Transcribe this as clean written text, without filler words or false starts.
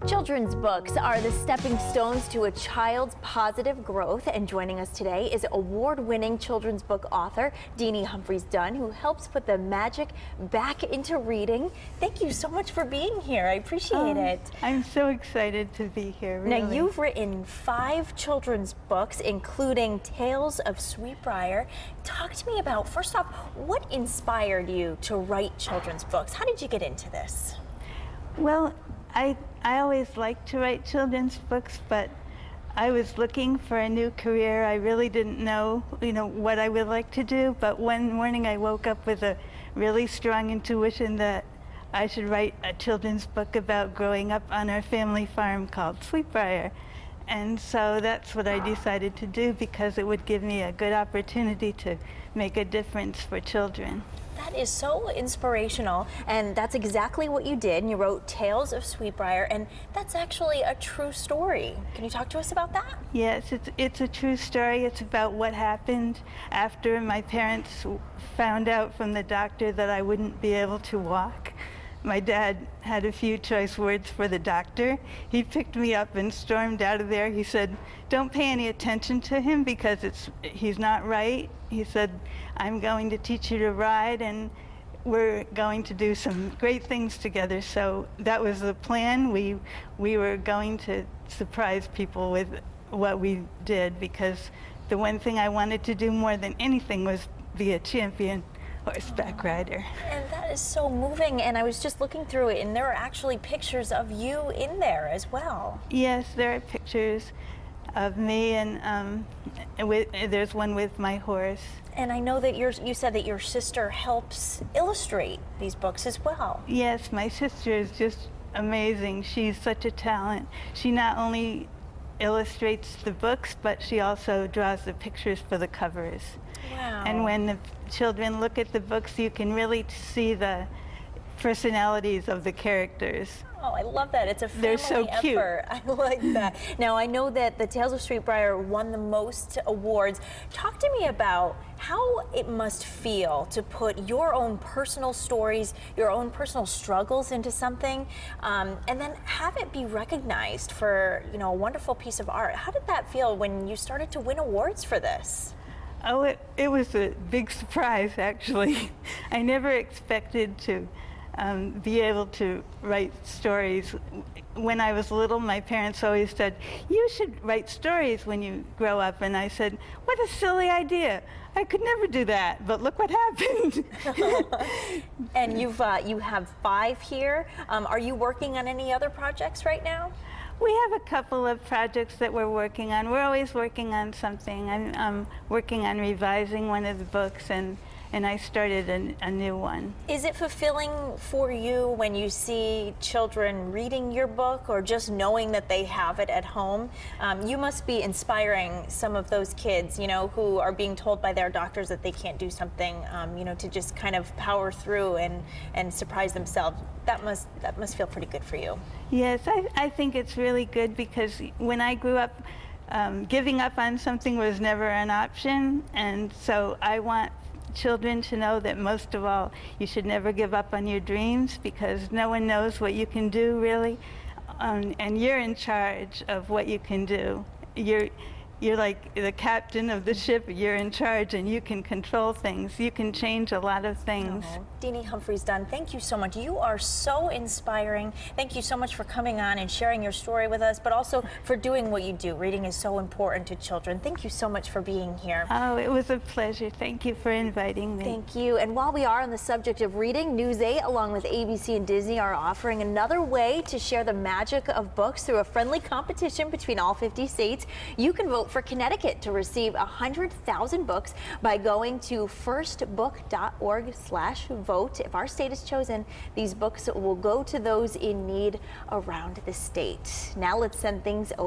Children's books are the stepping stones to a child's positive growth, and joining us today is award-winning children's book author Deanie Humphrys-Dunne, who helps put the magic back into reading. Thank you so much for being here. I appreciate it. I'm so excited to be here, really. Now, you've written 5 children's books, including Tales of Sweetbriar. Talk to me about, first off, what inspired you to write children's books? How did you get into this? Well, I always liked to write children's books, but I was looking for a new career. I really didn't know, what I would like to do, but one morning I woke up with a really strong intuition that I should write a children's book about growing up on our family farm called Sweetbriar. And so that's what I decided to do, because it would give me a good opportunity to make a difference for children. That is so inspirational, and that's exactly what you did. And you wrote Tales of Sweetbriar, and that's actually a true story. Can you talk to us about that? Yes, it's a true story. It's about what happened after my parents found out from the doctor that I wouldn't be able to walk. My dad had a few choice words for the doctor. He picked me up and stormed out of there. He said, "Don't pay any attention to him because he's not right." He said, "I'm going to teach you to ride, and we're going to do some great things together." So that was the plan. We were going to surprise people with what we did, because the one thing I wanted to do more than anything was be a champion horseback rider. And that is so moving, and I was just looking through it, and there are actually pictures of you in there as well. Yes, there are pictures of me, and there's one with my horse. And I know that you said that your sister helps illustrate these books as well. Yes, my sister is just amazing. She's such a talent. She not only illustrates the books, but she also draws the pictures for the covers. Wow. And when the children look at the books, you can really see the personalities of the characters. Oh, I love that. It's a family They're so cute. effort. I like that. Now, I know that the Tales of Sweetbriar won the most awards. Talk to me about how it must feel to put your own personal stories, your own personal struggles into something, and then have it be recognized for, a wonderful piece of art. How did that feel when you started to win awards for this? Oh, it was a big surprise, actually. I never expected to be able to write stories. When I was little, my parents always said, "You should write stories when you grow up." And I said, "What a silly idea. I could never do that, but look what happened." And you have 5 here. Are you working on any other projects right now? We have a couple of projects that we're working on. We're always working on something. I'm working on revising one of the books, and I started a new one. Is it fulfilling for you when you see children reading your book, or just knowing that they have it at home? You must be inspiring some of those kids, who are being told by their doctors that they can't do something, to just kind of power through and surprise themselves. That must feel pretty good for you. Yes, I think it's really good, because when I grew up, giving up on something was never an option, and so I want children to know that, most of all, you should never give up on your dreams, because no one knows what you can do, really, and you're in charge of what you can do. You're like the captain of the ship. You're in charge, and you can control things. You can change a lot of things. Oh, Deanie Humphrys-Dunne, thank you so much. You are so inspiring. Thank you so much for coming on and sharing your story with us, but also for doing what you do. Reading is so important to children. Thank you so much for being here. Oh, it was a pleasure. Thank you for inviting me. Thank you. And while we are on the subject of reading, News 8, along with ABC and Disney, are offering another way to share the magic of books through a friendly competition between all 50 states. You can vote for Connecticut to receive 100,000 books by going to firstbook.org/vote. If our state is chosen, these books will go to those in need around the state. Now let's send things over.